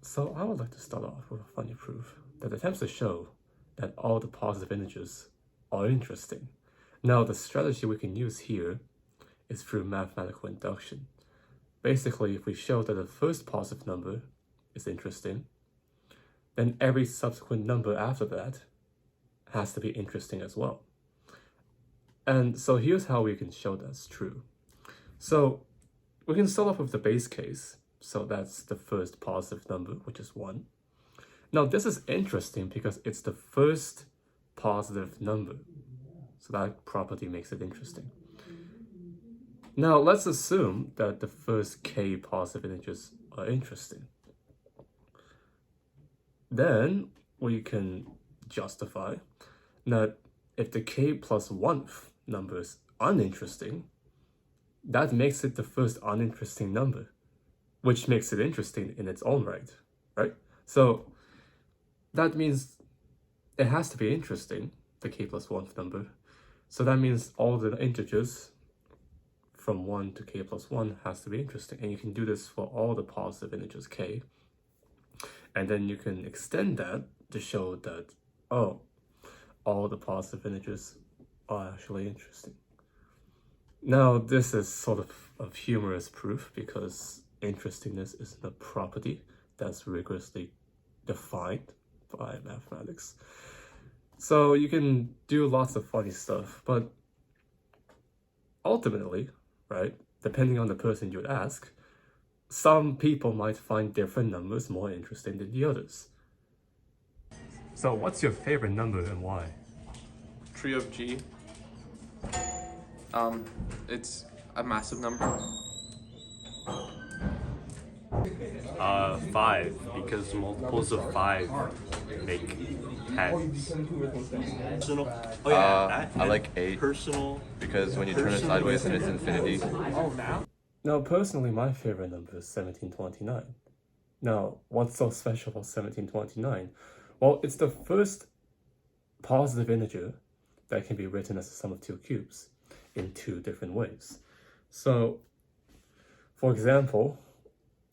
So I would like to start off with a funny proof that attempts to show that all the positive integers are interesting. Now the strategy we can use here is through mathematical induction. Basically, if we show that the first positive number is interesting, then every subsequent number after that has to be interesting as well. And so here's how we can show that's true. So we can start off with the base case. So that's the first positive number, which is 1. Now this is interesting because it's the first positive number. So that property makes it interesting. Now let's assume that the first k positive integers are interesting. Then we can justify that if the k plus 1th number is uninteresting, that makes it the first uninteresting number, which makes it interesting in its own right? So that means it has to be interesting, the k plus 1th number. So that means all the integers from 1 to k plus 1 has to be interesting. And you can do this for all the positive integers k. And then you can extend that to show that, oh, all the positive integers are actually interesting. Now, this is sort of a humorous proof because interestingness isn't a property that's rigorously defined by mathematics. So you can do lots of funny stuff, but ultimately, right, depending on the person you'd ask, some people might find different numbers more interesting than the others. So what's your favorite number and why? Tree of G. It's a massive number. 5, because multiples of 5 make 10. Personal. Oh yeah, I like 8 personal. because when you turn it sideways and it's infinity. Now, personally, my favorite number is 1729. Now, what's so special about 1729? Well, it's the first positive integer that can be written as the sum of 2 cubes in 2 different ways. So, for example,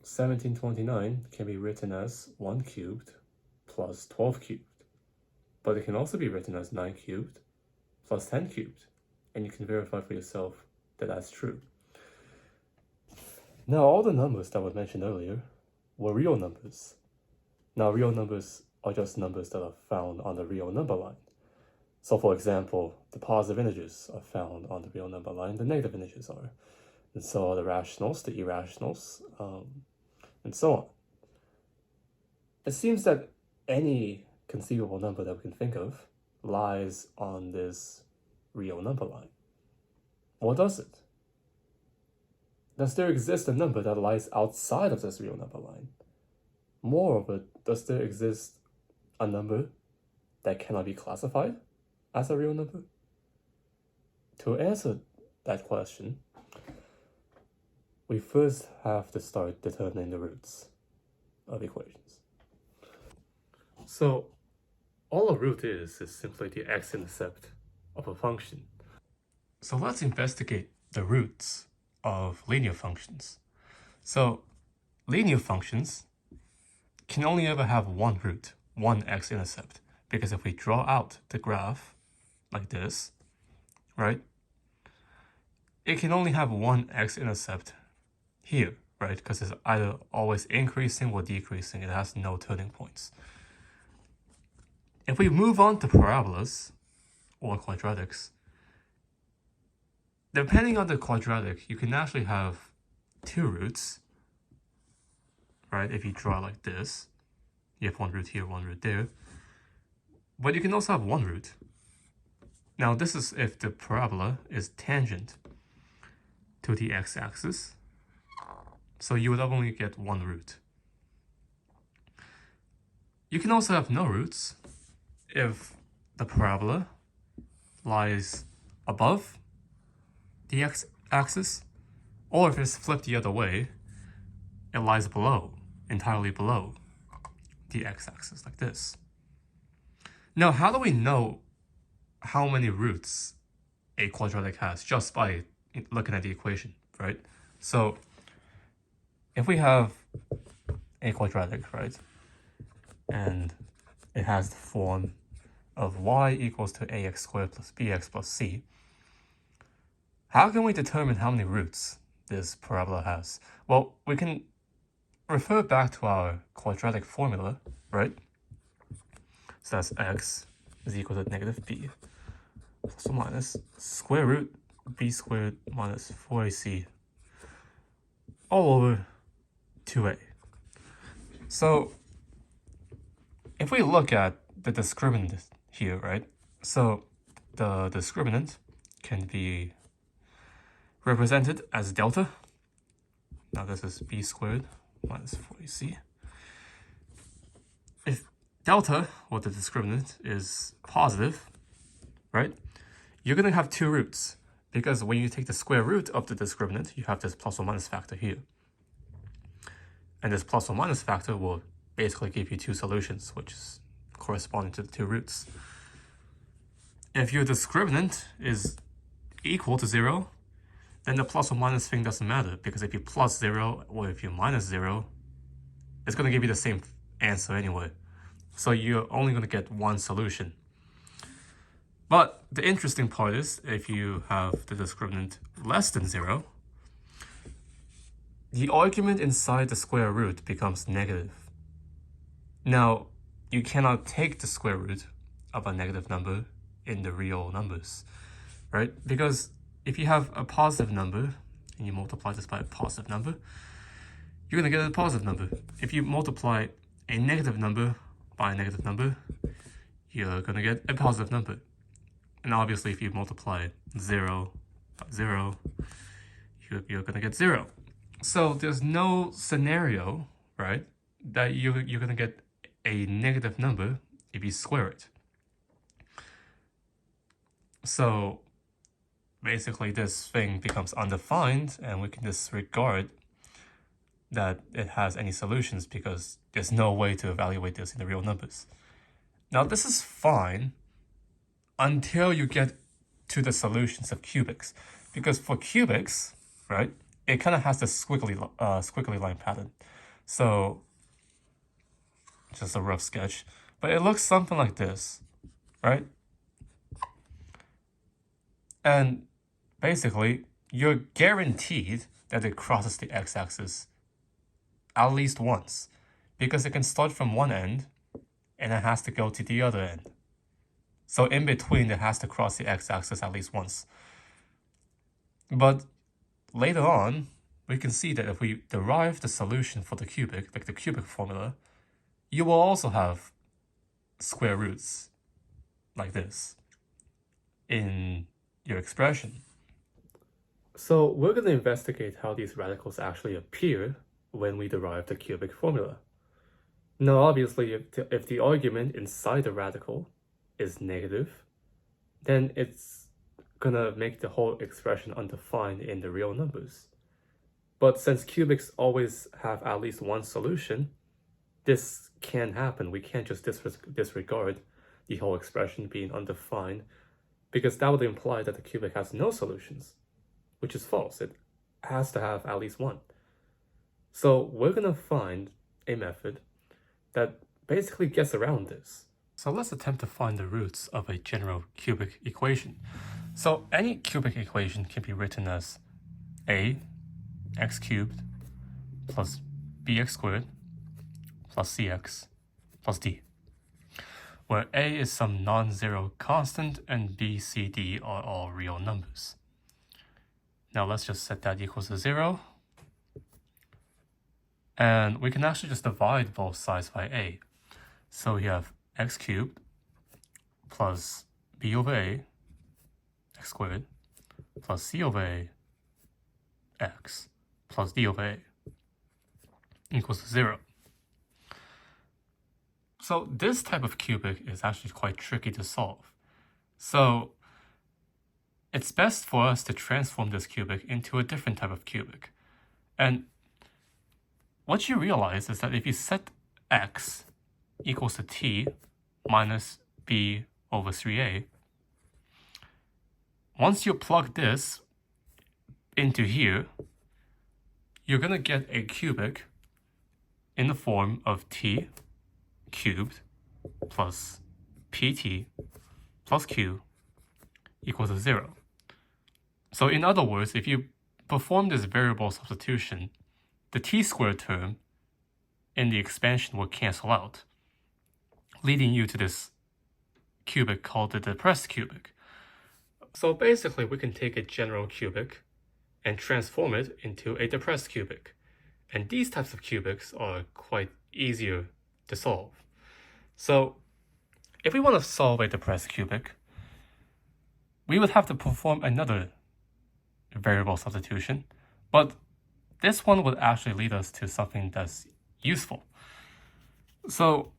1729 can be written as 1 cubed plus 12 cubed. But it can also be written as 9 cubed plus 10 cubed. And you can verify for yourself that that's true. Now, all the numbers that were mentioned earlier were real numbers. Now, real numbers are just numbers that are found on the real number line. So, for example, the positive integers are found on the real number line, the negative integers are. And so are the rationals, the irrationals, and so on. It seems that any conceivable number that we can think of lies on this real number line. Or does it? Does there exist a number that lies outside of this real number line? Moreover, does there exist a number that cannot be classified as a real number? To answer that question, we first have to start determining the roots of equations. So, all a root is simply the x-intercept of a function. So let's investigate the roots of linear functions. So, linear functions can only ever have one root, one x-intercept, because if we draw out the graph like this, right, it can only have one x-intercept here, right, because it's either always increasing or decreasing. It has no turning points. If we move on to parabolas or quadratics, depending on the quadratic, you can actually have 2 roots, right? If you draw like this, you have 1 root here, 1 root there. But you can also have 1 root. Now, this is if the parabola is tangent to the x-axis. So you would only get 1 root. You can also have no roots if the parabola lies above the x-axis, or if it's flipped the other way, it lies below, entirely below the x-axis, like this. Now, how do we know how many roots a quadratic has? Just by looking at the equation, right? So if we have a quadratic, right? And it has the form of y equals to ax squared plus bx plus c. How can we determine how many roots this parabola has? Well, we can refer back to our quadratic formula, right? So that's x is equal to negative b plus or minus square root b squared minus 4ac all over 2a. So if we look at the discriminant here, right? So the discriminant can be represented as delta. Now this is b squared minus 4ac. If delta, or the discriminant, is positive, right? You're going to have two roots, because when you take the square root of the discriminant, you have this plus or minus factor here. And this plus or minus factor will basically give you two solutions, which is corresponding to the two roots. If your discriminant is equal to 0, then the plus or minus thing doesn't matter, because if you plus 0 or if you minus 0, it's going to give you the same answer anyway. So you're only going to get one solution. But the interesting part is, if you have the discriminant less than 0, the argument inside the square root becomes negative. Now, you cannot take the square root of a negative number in the real numbers, right? Because if you have a positive number and you multiply this by a positive number, you're going to get a positive number. If you multiply a negative number by a negative number, you're going to get a positive number. And obviously, if you multiply 0 by 0, you're going to get 0. So there's no scenario, right, that you're going to get a negative number if you square it. So basically, this thing becomes undefined, and we can disregard that it has any solutions because there's no way to evaluate this in the real numbers. Now, this is fine until you get to the solutions of cubics, because for cubics, right, it kind of has this squiggly line pattern. So just a rough sketch, but it looks something like this, right? And basically, you're guaranteed that it crosses the x-axis at least once, because it can start from one end and it has to go to the other end. So in between, it has to cross the x-axis at least once. But later on, we can see that if we derive the solution for the cubic, like the cubic formula, you will also have square roots like this in your expression. So we're going to investigate how these radicals actually appear when we derive the cubic formula. Now, obviously, if the argument inside the radical is negative, then it's gonna make the whole expression undefined in the real numbers. But since cubics always have at least one solution, this can happen. We can't just disregard the whole expression being undefined, because that would imply that the cubic has no solutions, which is false. It has to have at least one. So we're gonna find a method that basically gets around this. So let's attempt to find the roots of a general cubic equation. So any cubic equation can be written as a x cubed plus bx squared plus cx plus d, where a is some non-zero constant and b, c, d are all real numbers. Now let's just set that equals to 0. And we can actually just divide both sides by a. So we have x cubed plus b over a x squared plus c over a x plus d over a equals to 0. So this type of cubic is actually quite tricky to solve. So it's best for us to transform this cubic into a different type of cubic. And what you realize is that if you set x equals to t minus b over 3a, once you plug this into here, you're going to get a cubic in the form of t cubed plus pt plus q equals to 0. So in other words, if you perform this variable substitution, the t squared term in the expansion will cancel out, leading you to this cubic called the depressed cubic. So basically, we can take a general cubic and transform it into a depressed cubic. And these types of cubics are quite easier to solve. So if we want to solve a depressed cubic, we would have to perform another variable substitution, but this one would actually lead us to something that's useful. So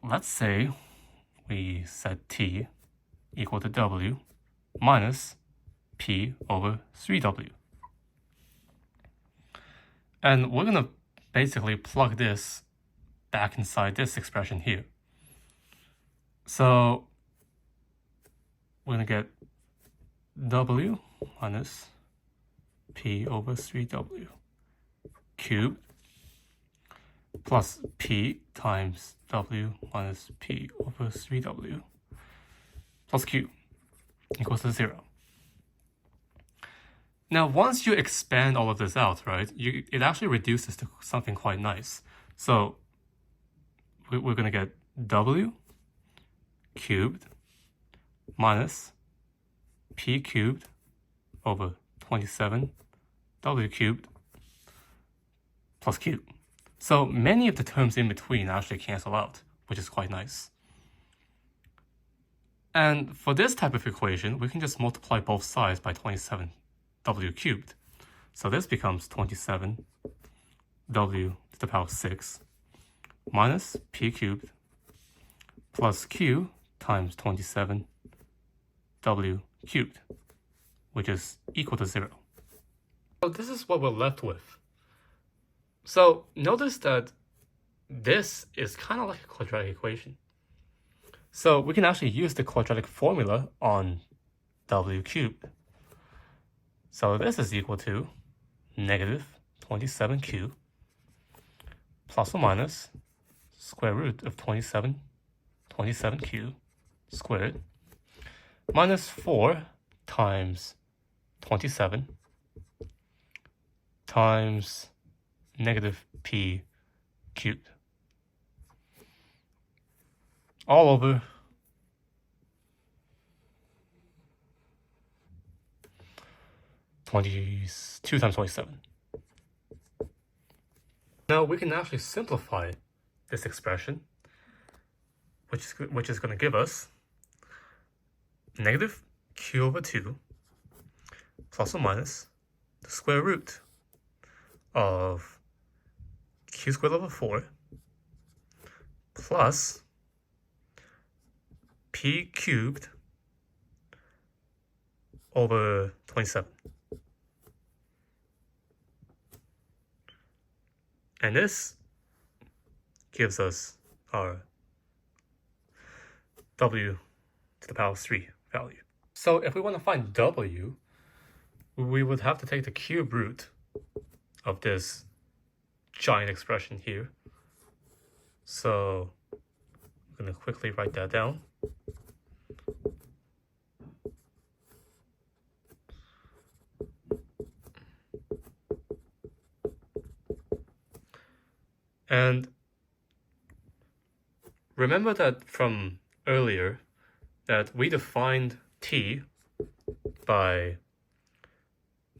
let's say we set t equal to w minus p over 3w. And we're going to basically plug this back inside this expression here. So we're going to get w minus p over 3w cubed plus p times w minus p over 3w plus q equals to 0. Now, once you expand all of this out, right, it actually reduces to something quite nice. So we're going to get w cubed minus p cubed over 27 w cubed plus q. So many of the terms in between actually cancel out, which is quite nice. And for this type of equation, we can just multiply both sides by 27 w cubed. So this becomes 27 w to the power 6 minus p cubed plus q times 27 w cubed, which is equal to 0. So this is what we're left with. So notice that this is kind of like a quadratic equation. So we can actually use the quadratic formula on w cubed. So this is equal to negative 27q plus or minus square root of 27q squared minus 4 times 27 times negative p cubed all over 22 times 27. Now we can actually simplify this expression, which is going to give us negative q over 2 plus or minus the square root of q squared over 4 plus p cubed over 27. And this gives us our w to the power 3 value. So if we want to find w, we would have to take the cube root of this giant expression here. So I'm going to quickly write that down. And remember that from earlier that we defined t by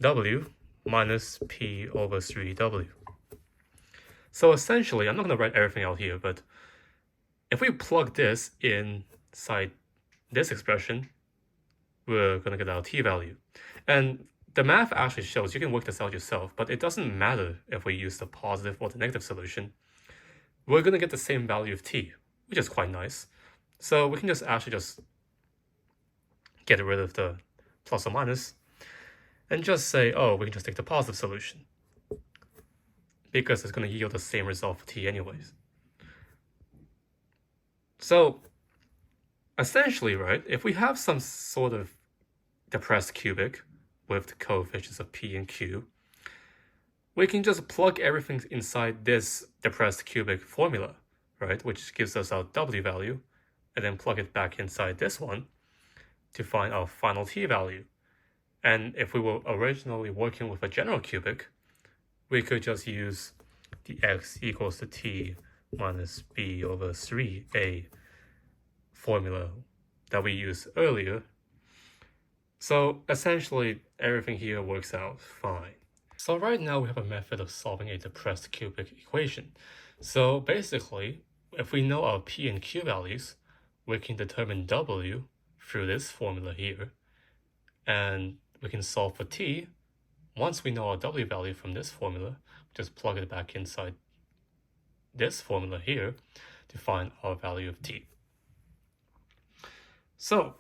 w minus p over 3w. So essentially, I'm not going to write everything out here, but if we plug this inside this expression, we're going to get our t value. And the math actually shows you can work this out yourself, but it doesn't matter if we use the positive or the negative solution. We're going to get the same value of t, which is quite nice. So we can just get rid of the plus or minus and just say, oh, we can just take the positive solution because it's going to yield the same result for t anyways. So essentially, right, if we have some sort of depressed cubic with the coefficients of p and q, we can just plug everything inside this depressed cubic formula, right? Which gives us our W value, and then plug it back inside this one to find our final T value. And if we were originally working with a general cubic, we could just use the x equals to T minus B over 3A formula that we used earlier. So essentially, everything here works out fine. So right now we have a method of solving a depressed cubic equation. So basically, if we know our P and Q values, we can determine W through this formula here. And we can solve for T. Once we know our W value from this formula, just plug it back inside this formula here to find our value of T. So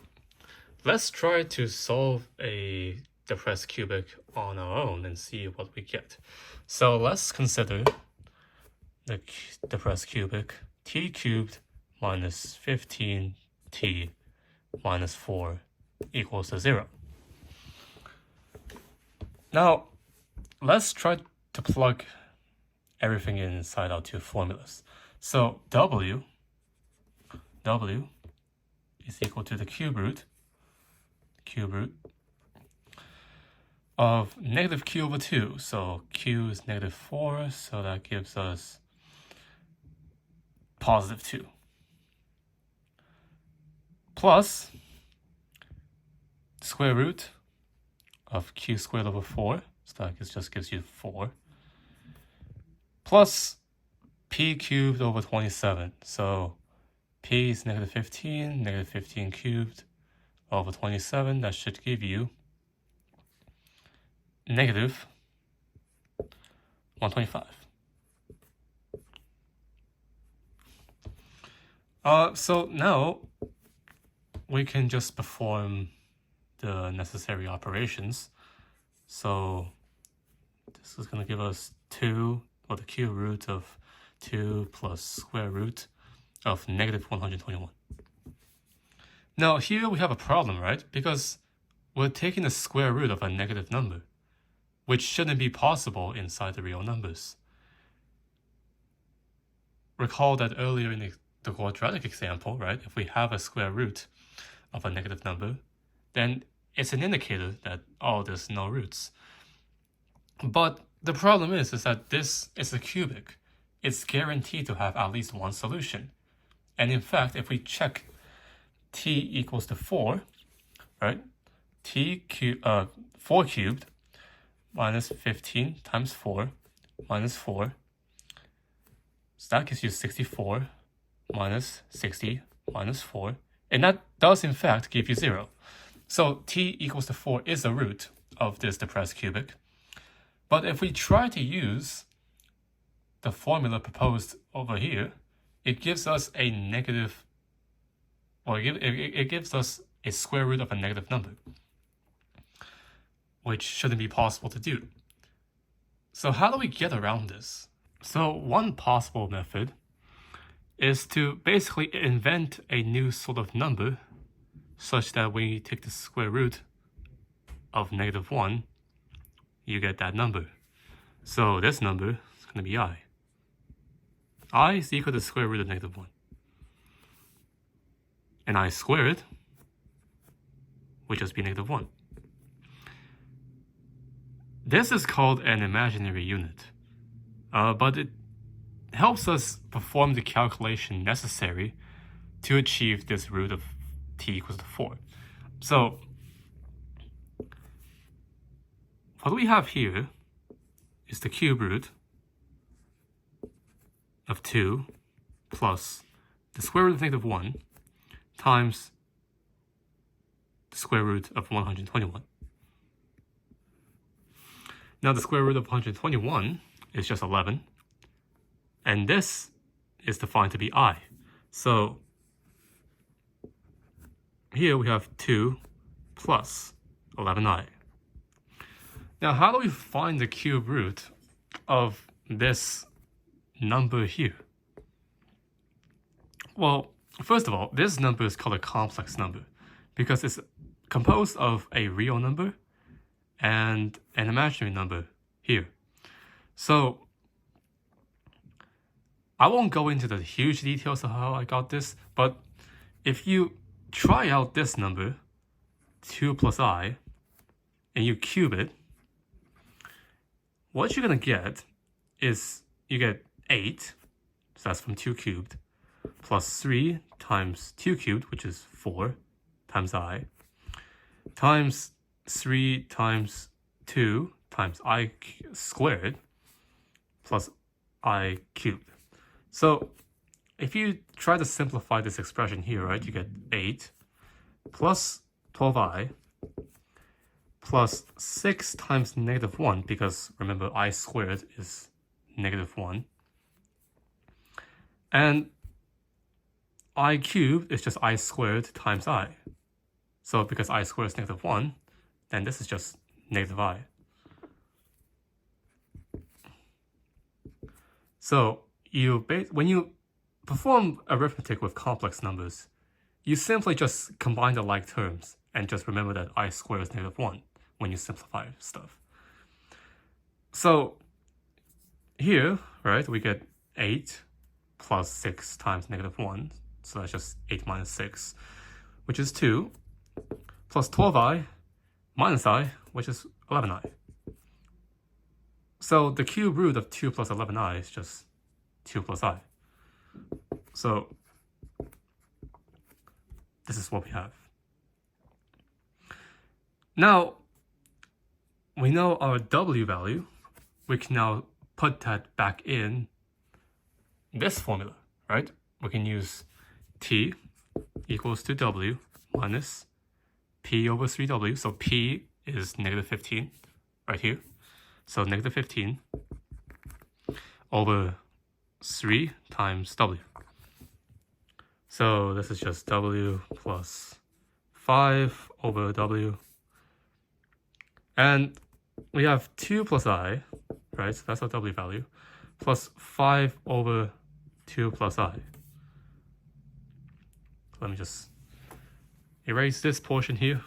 let's try to solve a depressed cubic on our own and see what we get. So let's consider the depressed cubic T cubed minus 15T minus 4 equals to 0. Now, let's try to plug everything inside our two formulas. So W is equal to the cube root of negative q over 2. So q is negative 4, so that gives us positive 2. Plus square root of q squared over 4, so that just gives you 4, plus p cubed over 27. So p is negative 15 cubed over 27. That should give you negative 125. So now we can just perform the necessary operations. So this is going to give us 2, or the cube root of 2 plus square root of negative 121. Now here we have a problem, right? Because we're taking the square root of a negative number, which shouldn't be possible inside the real numbers. Recall that earlier in the quadratic example, right? If we have a square root of a negative number, then it's an indicator that, oh, there's no roots. But the problem is that this is a cubic. It's guaranteed to have at least one solution. And in fact, if we check t equals to 4, right? 4 cubed minus 15 times 4 minus 4. So that gives you 64 minus 60 minus 4. And that does in fact give you 0. So t equals to 4 is a root of this depressed cubic. But if we try to use the formula proposed over here, it gives us a negative, or it gives us a square root of a negative number, which shouldn't be possible to do. So how do we get around this? So one possible method is to basically invent a new sort of number such that when you take the square root of negative 1, you get that number. So this number is going to be I. I is equal to the square root of negative 1. And I squared would just be negative 1. This is called an imaginary unit, but it helps us perform the calculation necessary to achieve this root of t equals to 4. So what we have here is the cube root of 2 plus the square root of negative 1 times the square root of 121. Now the square root of 121 is just 11, and this is defined to be I. So here we have 2 plus 11i. Now how do we find the cube root of this number here? Well, first of all, this number is called a complex number because it's composed of a real number and an imaginary number here. So I won't go into the huge details of how I got this, but if you try out this number, 2 plus I, and you cube it, what you're going to get is you get 8, so that's from 2 cubed, plus 3 times 2 cubed, which is 4 times I, times 3 times 2 times I squared, plus I cubed. So if you try to simplify this expression here, right, you get 8 plus 12I plus 6 times -1, because remember I squared is -1. And I cubed is just I squared times I. So because I squared is -1, then this is just -I. So when you perform arithmetic with complex numbers, you simply just combine the like terms and just remember that I squared is -1 when you simplify stuff. So here, right, we get 8 plus 6 times -1, so that's just 8 minus 6, which is 2, plus 12I minus I, which is 11I. So the cube root of 2 plus 11I is just 2 plus I. So this is what we have. Now, we know our W value. We can now put that back in this formula, right? We can use T equals to W minus P over 3W. So P is -15 right here. So -15 over 3 times W. So this is just W plus 5 over W. And we have 2 plus I, right? So that's our W value, plus 5 over 2 plus I. Let me just erase this portion here.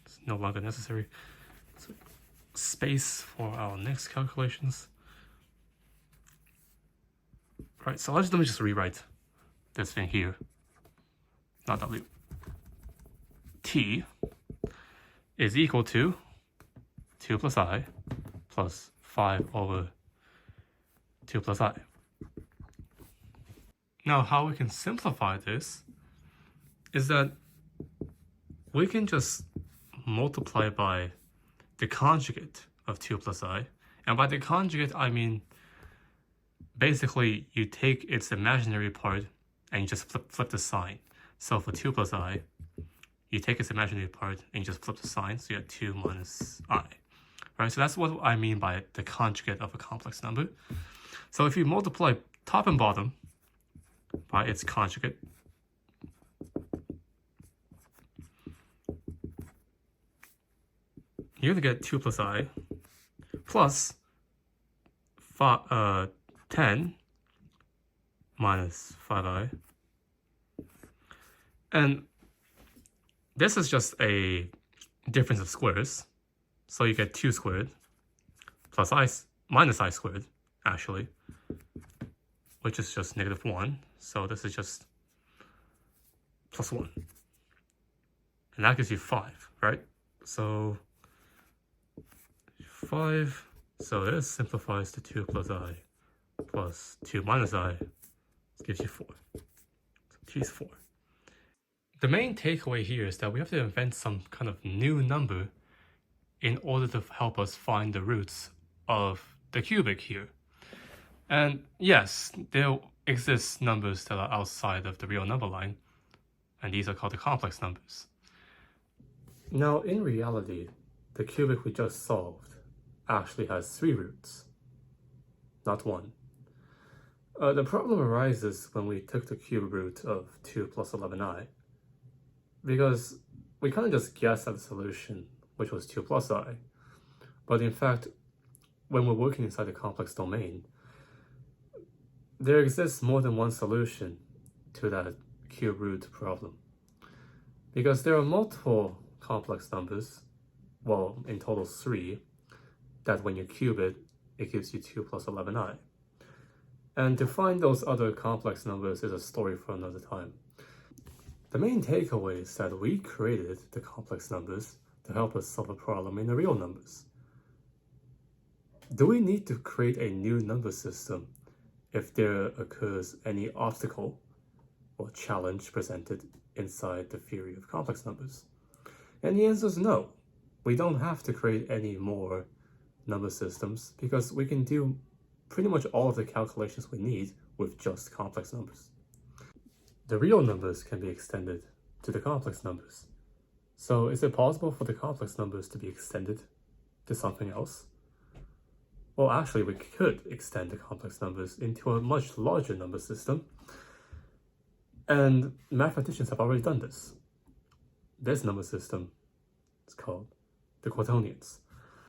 It's no longer necessary. So space for our next calculations. Right, so let me just rewrite this thing here. Not W. T is equal to 2 plus I plus 5 over 2 plus I. Now, how we can simplify this is that we can just multiply by the conjugate of 2 plus I. And by the conjugate, I mean basically you take its imaginary part and you just flip the sign. So for 2 plus I, you take its imaginary part and you just flip the sign, so you have 2 minus I. Right, so that's what I mean by the conjugate of a complex number. So if you multiply top and bottom by its conjugate, you're going to get 2 plus I plus 10 minus 5I. And this is just a difference of squares. So you get 2 squared plus I minus I squared, actually, which is just -1. So this is just plus 1. And that gives you 5, right? So 5, so this simplifies to 2 plus I plus 2 minus I. This gives you 4. So T is 4. The main takeaway here is that we have to invent some kind of new number in order to help us find the roots of the cubic here. And yes, there exist numbers that are outside of the real number line, and these are called the complex numbers. Now, in reality, the cubic we just solved actually has 3 roots, not 1. The problem arises when we took the cube root of 2 plus 11I, because we kind of just guessed at the solution, which was 2 plus I. But in fact, when we're working inside the complex domain, there exists more than one solution to that cube root problem. Because there are multiple complex numbers, well, in total 3, that when you cube it, it gives you 2 plus 11i. And to find those other complex numbers is a story for another time. The main takeaway is that we created the complex numbers to help us solve a problem in the real numbers. Do we need to create a new number system if there occurs any obstacle or challenge presented inside the theory of complex numbers? And the answer is no. We don't have to create any more number systems because we can do pretty much all of the calculations we need with just complex numbers. The real numbers can be extended to the complex numbers. So is it possible for the complex numbers to be extended to something else? Well, actually, we could extend the complex numbers into a much larger number system, and mathematicians have already done this. This number system is called the quaternions.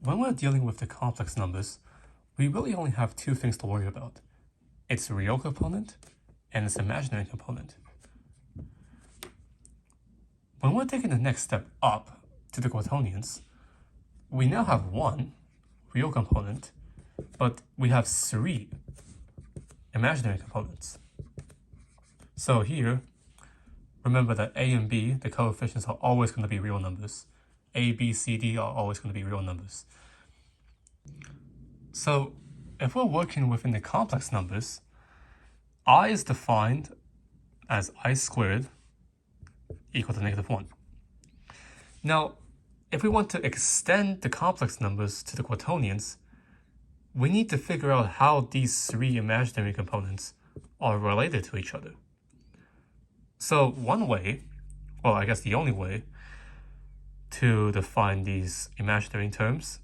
When we're dealing with the complex numbers, we really only have two things to worry about: its real component and its imaginary component. When we're taking the next step up to the quaternions, we now have one real component, but we have three imaginary components. So here, remember that a and b, the coefficients, are always going to be real numbers. A, B, C, D are always going to be real numbers. So if we're working within the complex numbers, I is defined as I squared equal to -1. Now, if we want to extend the complex numbers to the quaternions, we need to figure out how these three imaginary components are related to each other. So one way, well, I guess the only way to define these imaginary terms,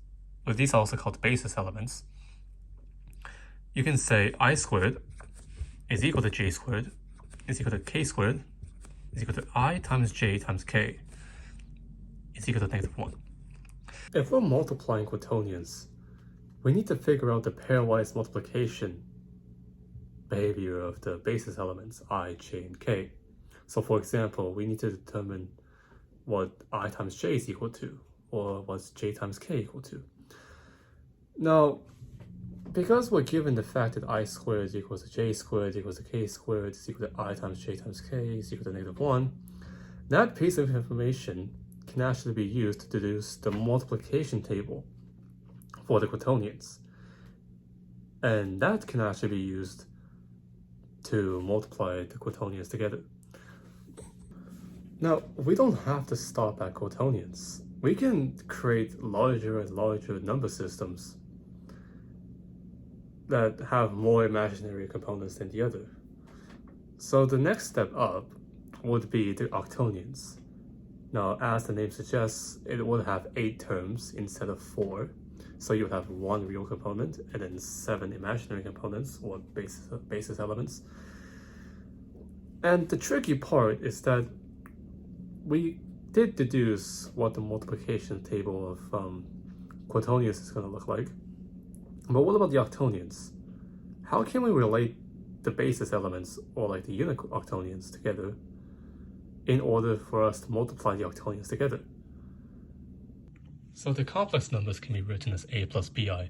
but these are also called basis elements, you can say I squared is equal to j squared is equal to k squared is equal to I times j times k is equal to -1. If we're multiplying quaternions, we need to figure out the pairwise multiplication behavior of the basis elements I, j, and k. So for example, we need to determine what I times j is equal to, or what's j times k equal to. Now, because we're given the fact that I squared is equal to j squared equals to k squared is equal to I times j times k is equal to -1, that piece of information can actually be used to deduce the multiplication table for the quaternions. And that can actually be used to multiply the quaternions together. Now, we don't have to stop at quaternions. We can create larger and larger number systems that have more imaginary components than the other. So the next step up would be the octonions. Now, as the name suggests, it would have 8 terms instead of 4. So you would have 1 real component and then 7 imaginary components, or basis elements. And the tricky part is that we did deduce what the multiplication table of quaternions is going to look like. But what about the octonions? How can we relate the basis elements, or like the unit octonions, together in order for us to multiply the octonions together? So the complex numbers can be written as a plus bi,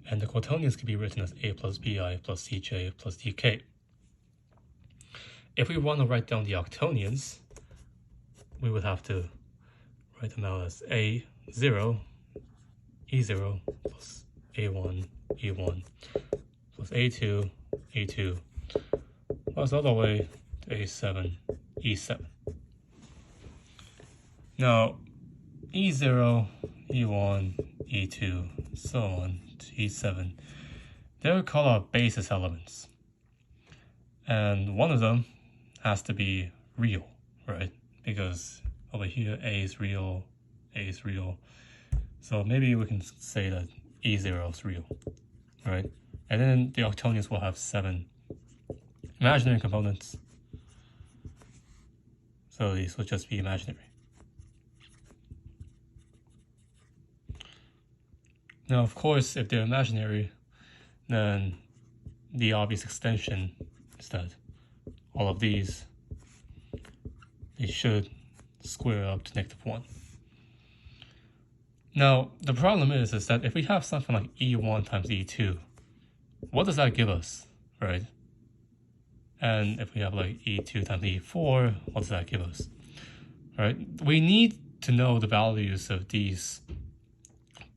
and the quaternions can be written as a plus bi plus cj plus dk. If we want to write down the octonions, we would have to write them out as a0, e0 plus a1, e1 plus a2, e2 plus all the way to a7, e7. Now, e0, e1, e2, so on to e7, they're called our basis elements. And one of them has to be real, right? Because over here, a is real. So maybe we can say that e0 is real, right? And then the octonions will have 7 imaginary components. So these will just be imaginary. Now, of course, if they're imaginary, then the obvious extension is that all of these, they should square up to -1. Now, the problem is that if we have something like E1 times E2, what does that give us, right? And if we have like E2 times E4, what does that give us, right? We need to know the values of these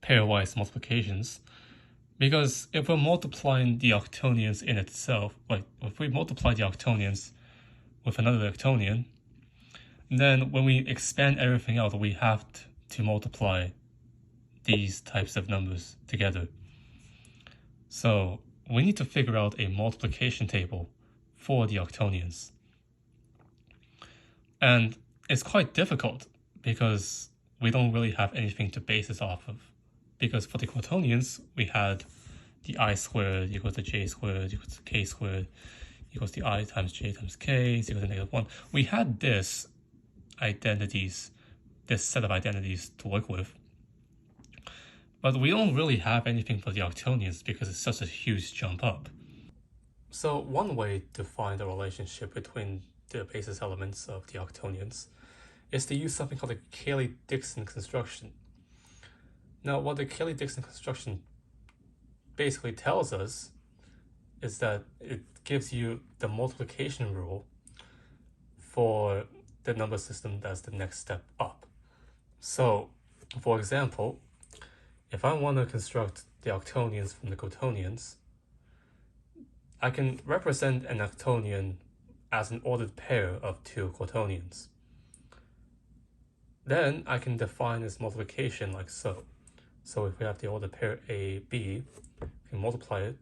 pairwise multiplications, because if we're multiplying the octonions in itself, like if we multiply the octonions with another octonion, then when we expand everything out, we have to multiply these types of numbers together. So we need to figure out a multiplication table for the octonions. And it's quite difficult because we don't really have anything to base this off of. Because for the quaternions, we had the I squared equals to J squared equals to K squared equals to I times J times K is equal to -1. We had this set of identities to work with. But we don't really have anything for the octonions because it's such a huge jump up. So one way to find the relationship between the basis elements of the octonions is to use something called the Cayley-Dickson construction. Now, what the Cayley-Dickson construction basically tells us is that it gives you the multiplication rule for the number system that's the next step up. So, for example, if I want to construct the octonions from the quaternions, I can represent an octonion as an ordered pair of two quaternions. Then I can define its multiplication like so. So if we have the ordered pair A, B, we can multiply it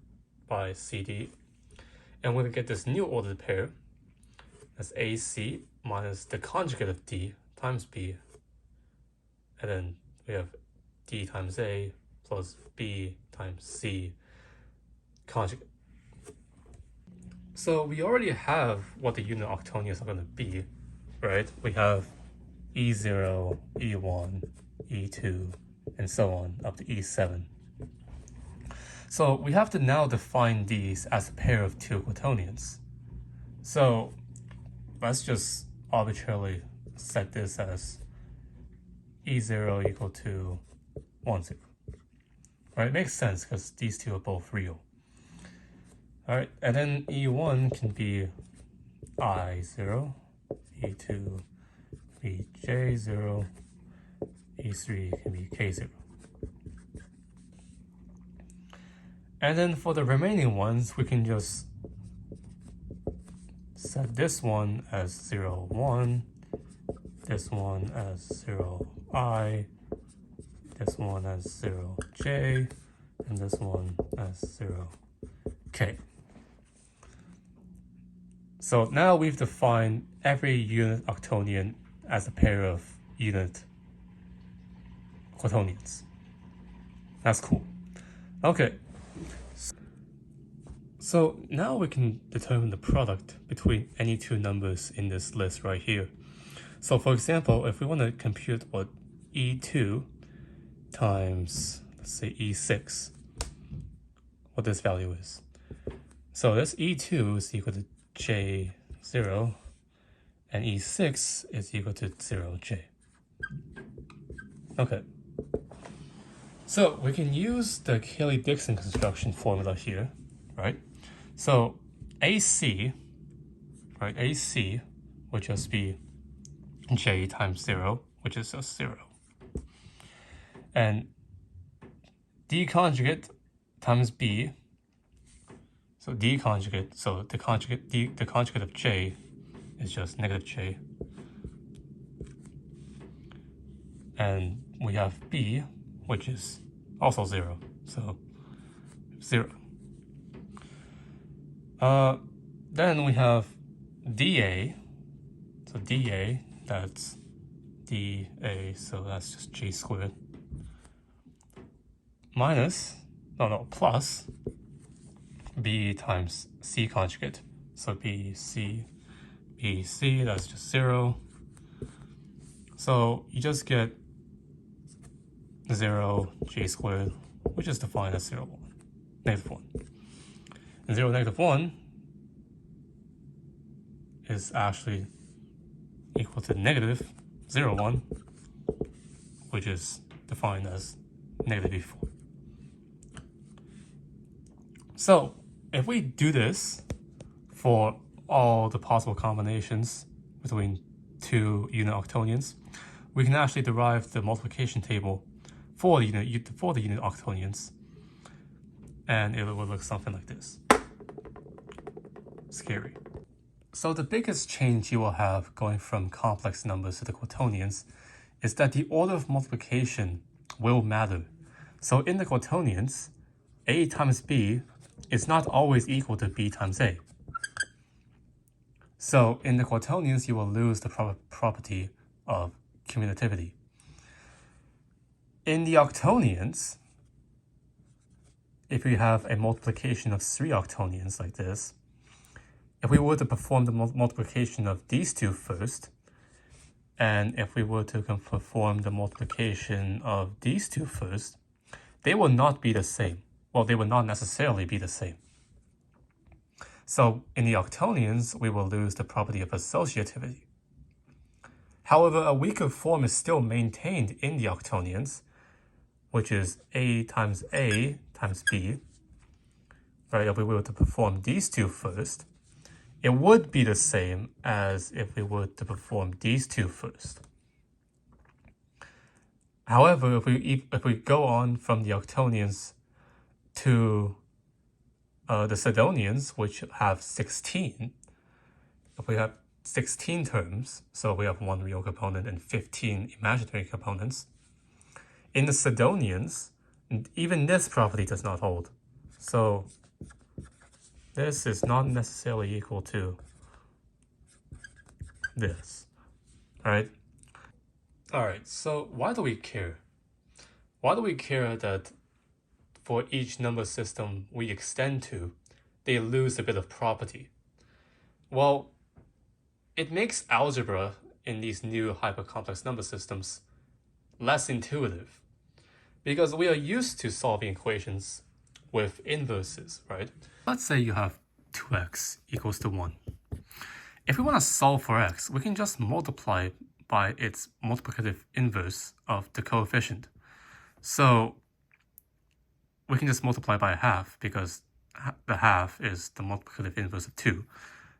by CD, and we're going to get this new ordered pair as AC minus the conjugate of D times B, and then we have D times A plus B times C conjugate. So we already have what the unit octonions are going to be, right? We have E0, E1, E2, and so on up to E7. So we have to now define these as a pair of two quaternions. So let's just arbitrarily set this as E0 equal to 1, 0. Right, it makes sense because these two are both real. All right, and then E1 can be I0, E2 be J0, E3 can be K0. And then for the remaining ones, we can just set this one as 0, 1, this one as 0, I, this one as 0, J, and this one as 0, K. So now we've defined every unit octonion as a pair of unit quaternions. That's cool. Okay. So now we can determine the product between any two numbers in this list right here. So for example, if we want to compute what E2 times, let's say E6, what this value is. So this E2 is equal to J0, and E6 is equal to 0J. Okay. So we can use the Cayley-Dickson construction formula here, right? So AC, right, AC would just be J times 0, which is just 0. And D conjugate times B, so D conjugate, so the conjugate of J is just negative J. And we have B, which is also 0, so 0. Then we have dA, so dA, that's dA, so that's just J squared, plus B times C conjugate, so BC, that's just 0. So you just get 0 J squared, which is defined as 0, 1, negative 1. And 0, negative 1 is actually equal to negative 0, 1, which is defined as negative b4. So if we do this for all the possible combinations between two unit octonions, we can actually derive the multiplication table for the unit octonions, and it will look something like this. Scary. So the biggest change you will have going from complex numbers to the quaternions is that the order of multiplication will matter. So in the quaternions, a times b is not always equal to b times a. So in the quaternions, you will lose the property of cumulativity. In the octonions, if we have a multiplication of 3 octonions like this, if we were to perform the multiplication of these two first, and if we were to perform the multiplication of these two first, they will not be the same. Well, they will not necessarily be the same. So in the octonions, we will lose the property of associativity. However, a weaker form is still maintained in the octonions, which is a times b. Right? If we were to perform these two first, it would be the same as if we were to perform these two first. However, if we go on from the octonions to the Sidonians, which have 16, if we have 16 terms, so we have one real component and 15 imaginary components, in the Sidonians, even this property does not hold. So this is not necessarily equal to this, right? All right, so why do we care? Why do we care that for each number system we extend to, they lose a bit of property? Well, it makes algebra in these new hypercomplex number systems less intuitive, because we are used to solving equations with inverses, right? Let's say you have 2x equals to 1. If we want to solve for x, we can just multiply by its multiplicative inverse of the coefficient. So we can just multiply by a half, because the half is the multiplicative inverse of 2.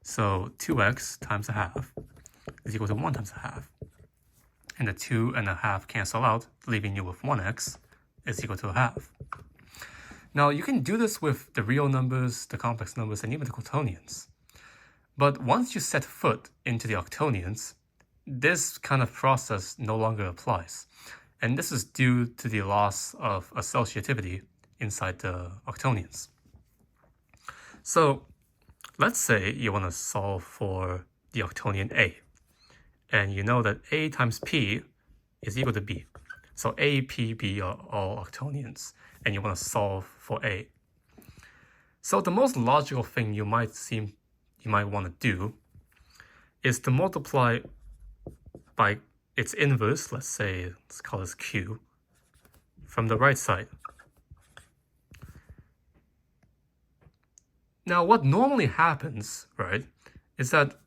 So 2x times a half is equal to 1 times a half. And the 2 and a half cancel out, leaving you with 1x is equal to a half. Now, you can do this with the real numbers, the complex numbers, and even the quaternions. But once you set foot into the octonions, this kind of process no longer applies. And this is due to the loss of associativity inside the octonions. So let's say you want to solve for the octonion A. And you know that A times P is equal to B. So A, P, B are all octonions, and you want to solve for A. So the most logical thing you might want to do is to multiply by its inverse, let's say, let's call this Q, from the right side. Now, what normally happens, right, is that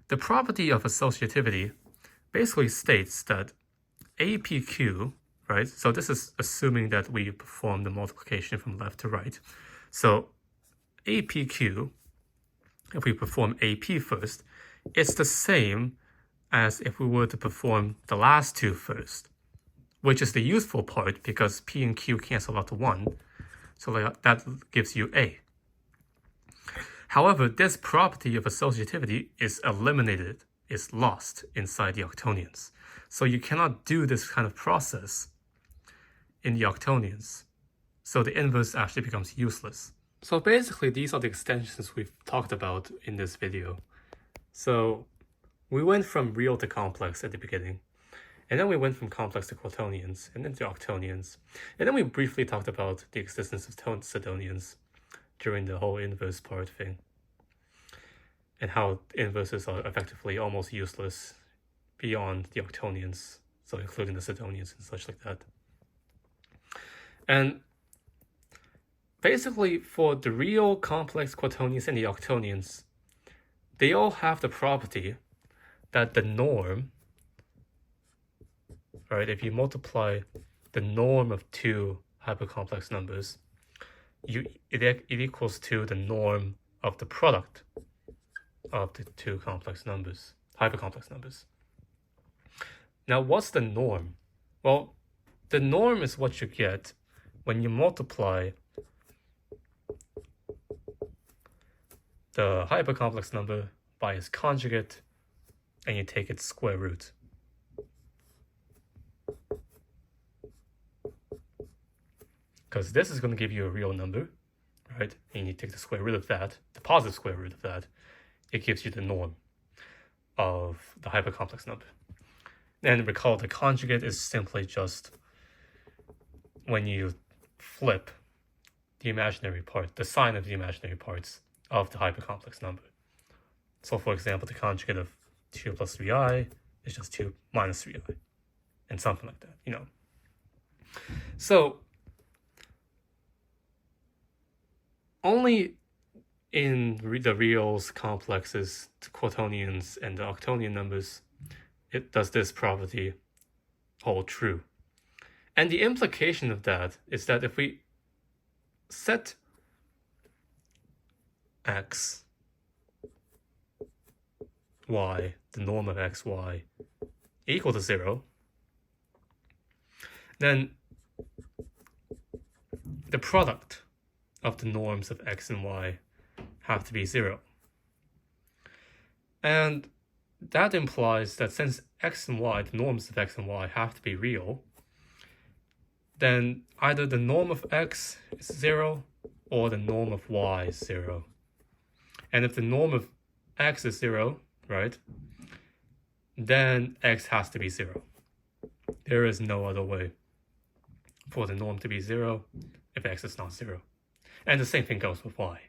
the property of associativity basically states that APQ, right, so this is assuming that we perform the multiplication from left to right. So APQ, if we perform AP first, it's the same as if we were to perform the last two first, which is the useful part because P and Q cancel out to 1. So that gives you A. However, this property of associativity is eliminated, is lost inside the octonions. So you cannot do this kind of process in the octonions. So the inverse actually becomes useless. So basically, these are the extensions we've talked about in this video. So we went from real to complex at the beginning, and then we went from complex to quaternions, and then to octonions. And then we briefly talked about the existence of Sidonians during the whole inverse part thing, and how inverses are effectively almost useless beyond the octonions, so including the Sidonians and such like that. And basically, for the real complex quaternions and the octonions, they all have the property that the norm, right, if you multiply the norm of two hypercomplex numbers, it equals to the norm of the product of the two hypercomplex numbers. Now, what's the norm? Well, the norm is what you get when you multiply the hypercomplex number by its conjugate and you take its square root. Because this is going to give you a real number, right? And you take the square root of that, the positive square root of that, it gives you the norm of the hypercomplex number. And recall, the conjugate is simply just when you flip the imaginary part, the sign of the imaginary parts of the hypercomplex number. So for example, the conjugate of 2 plus 3i is just 2 minus 3i, and something like that, you know. So only in the reals, complexes, the quaternions, and the octonion numbers, does this property hold true. And the implication of that is that if we set x, y, the norm of x, y, equal to 0, then the product of the norms of x and y have to be 0. And that implies that since x and y, the norms of x and y have to be real, then either the norm of x is 0 or the norm of y is 0. And if the norm of x is 0, right, then x has to be 0. There is no other way for the norm to be 0 if x is not 0. And the same thing goes with y.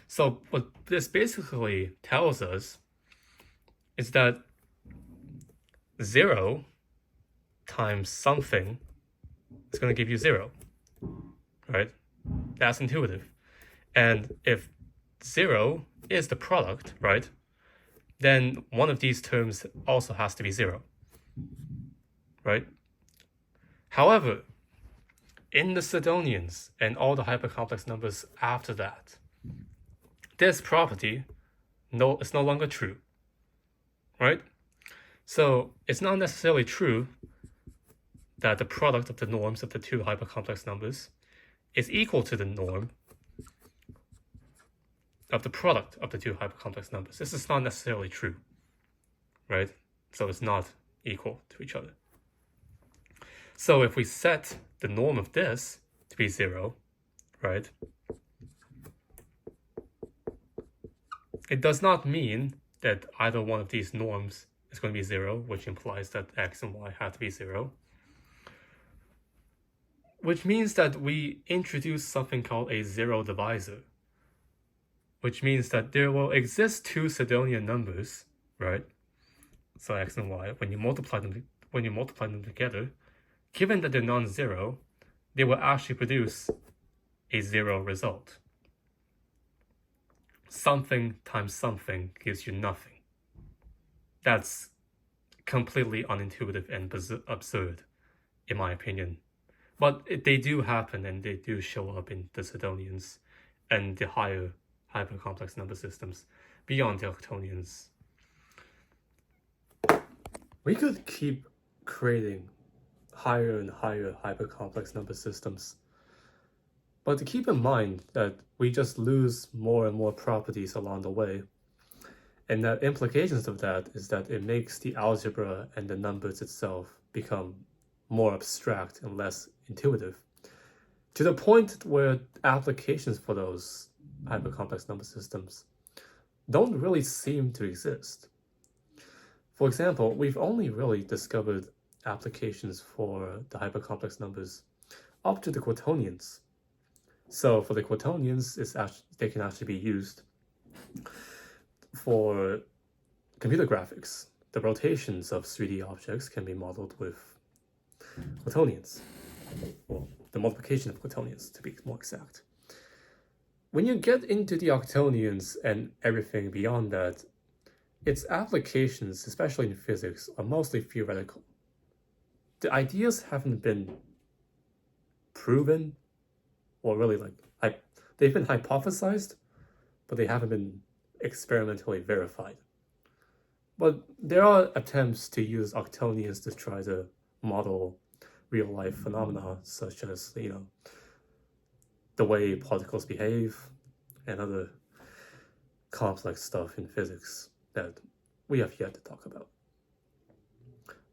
So what this basically tells us is that 0 times something is going to give you 0, right? That's intuitive. And if 0 is the product, right, then one of these terms also has to be 0, right? However, in the Sidonians and all the hypercomplex numbers after that, this property is no longer true, right? So it's not necessarily true that the product of the norms of the two hypercomplex numbers is equal to the norm of the product of the two hypercomplex numbers. This is not necessarily true, right? So it's not equal to each other. So if we set the norm of this to be 0, right, it does not mean that either one of these norms is going to be 0, which implies that x and y have to be 0. Which means that we introduce something called a zero divisor, which means that there will exist two Sidonian numbers, right? So x and y, when you multiply them together, given that they're non-zero, they will actually produce a 0 result. Something times something gives you nothing. That's completely unintuitive and absurd, in my opinion. But they do happen, and they do show up in the Sidonians and the higher hypercomplex number systems beyond the octonians. We could keep creating higher and higher hypercomplex number systems. But to keep in mind that we just lose more and more properties along the way. And the implications of that is that it makes the algebra and the numbers itself become more abstract and less intuitive, to the point where applications for those hypercomplex number systems don't really seem to exist. For example, we've only really discovered applications for the hypercomplex numbers up to the quaternions. So for the quaternions, they can actually be used for computer graphics. The rotations of 3D objects can be modeled with quaternions, well, the multiplication of quaternions to be more exact. When you get into the octonions and everything beyond that, its applications, especially in physics, are mostly theoretical. the ideas haven't been proven, or really they've been hypothesized, but they haven't been experimentally verified. But there are attempts to use octonions to try to model real-life phenomena, such as, the way particles behave and other complex stuff in physics that we have yet to talk about.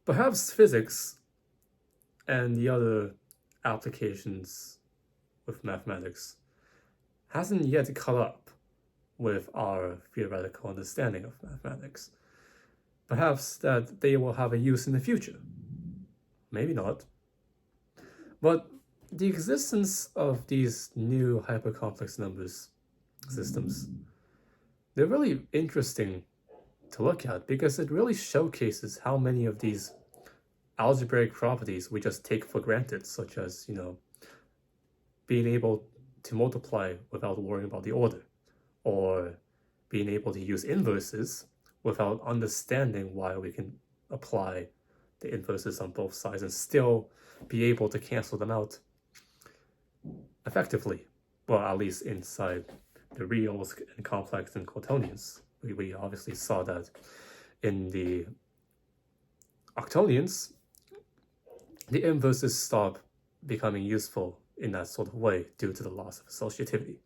Perhaps physics and the other applications with mathematics hasn't yet caught up with our theoretical understanding of mathematics. Perhaps that they will have a use in the future. Maybe not. But the existence of these new hypercomplex numbers systems, they're really interesting to look at because it really showcases how many of these algebraic properties we just take for granted, such as, being able to multiply without worrying about the order, or being able to use inverses without understanding why we can apply the inverses on both sides and still be able to cancel them out effectively. Well, at least inside the reals and complex and quaternions. We obviously saw that in the octonions, the inverses stop becoming useful in that sort of way due to the loss of associativity.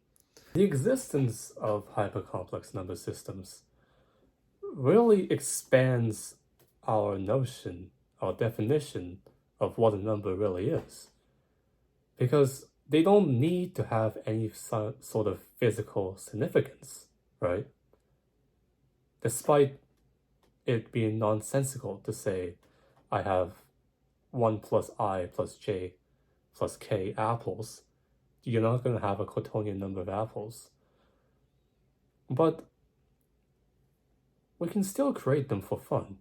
The existence of hypercomplex number systems really expands our notion, our definition of what a number really is. Because they don't need to have any sort of physical significance, right? Despite it being nonsensical to say, I have 1 plus I plus j plus k apples, you're not going to have a quaternion number of apples. But we can still create them for fun.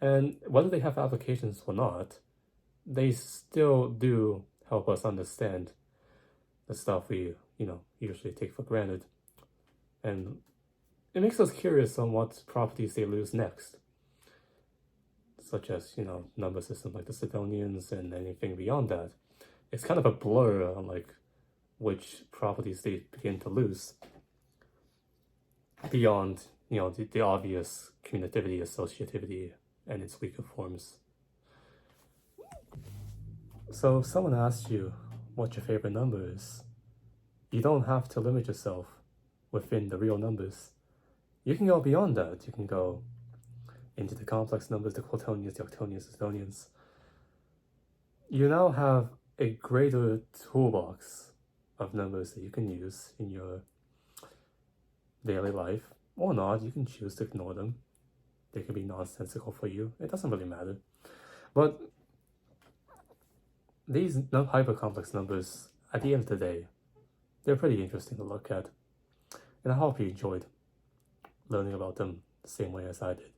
And whether they have applications or not, they still do help us understand the stuff we, usually take for granted. And it makes us curious on what properties they lose next, such as, number systems like the Sidonians and anything beyond that. It's kind of a blur on which properties they begin to lose beyond, the obvious commutativity, associativity, and its weaker forms. So if someone asks you what your favorite number is, you don't have to limit yourself within the real numbers. You can go beyond that. You can go into the complex numbers, the quaternions, the octonions, the Sidonians. You now have a greater toolbox of numbers that you can use in your daily life, or not. You can choose to ignore them. They can be nonsensical for you. It doesn't really matter. But these hypercomplex numbers, at the end of the day, they're pretty interesting to look at. And I hope you enjoyed learning about them the same way as I did.